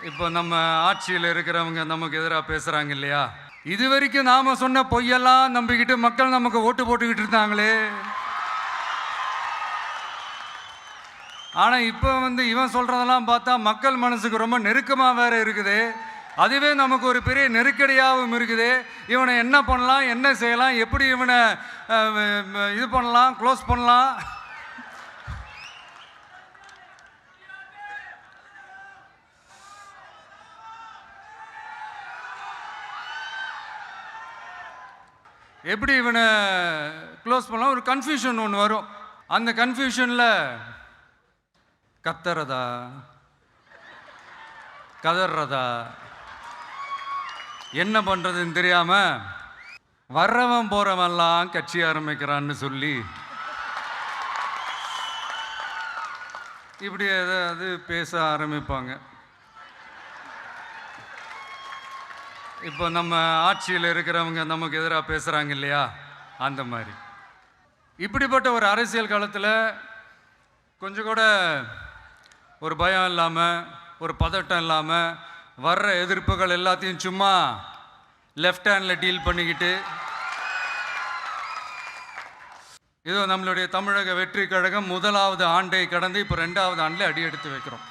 இப்போ நம்ம ஆட்சியில் இருக்கிறவங்க நமக்கு எதிராக பேசுகிறாங்க இல்லையா? இது வரைக்கும் நாம் சொன்ன பொய்யெல்லாம் நம்பிக்கிட்டு மக்கள் நமக்கு ஓட்டு போட்டுக்கிட்டு இருந்தாங்களே. ஆனால் இப்போ இவன் சொல்கிறதெல்லாம் பார்த்தா மக்கள் மனசுக்கு ரொம்ப நெருக்கமாக வேறு இருக்குது. அதுவே நமக்கு ஒரு பெரிய நெருக்கடியாகவும் இருக்குது. இவனை என்ன பண்ணலாம், என்ன செய்யலாம், எப்படி இவனை இது பண்ணலாம், க்ளோஸ் பண்ணலாம். எப்படி இவனை க்ளோஸ் பண்ணலாம், ஒரு கன்ஃபியூஷன் ஒன்று வரும். அந்த கன்ஃபியூஷனில் கத்துறதா கதறதா என்ன பண்ணுறதுன்னு தெரியாமல் வர்றவன் போகிறவன்லாம் கட்சி ஆரம்பிக்கிறான்னு சொல்லி இப்படி ஏதாவது பேச ஆரம்பிப்பாங்க. இப்போ நம்ம ஆட்சியில் இருக்கிறவங்க நமக்கு எதிராக பேசுகிறாங்க இல்லையா? அந்த மாதிரி இப்படிப்பட்ட ஒரு அரசியல் காலத்தில் கொஞ்சம் கூட ஒரு பயம் இல்லாமல், ஒரு பதட்டம் இல்லாமல், வர்ற எதிர்ப்புகள் எல்லாத்தையும் சும்மா லெஃப்ட் ஹேண்டில் டீல் பண்ணிக்கிட்டு இதோ நம்மளுடைய தமிழக வெற்றி கழகம் முதலாவது ஆண்டை கடந்து இப்போ 2வது ஆண்டில் அடி எடுத்து வைக்கிறோம்.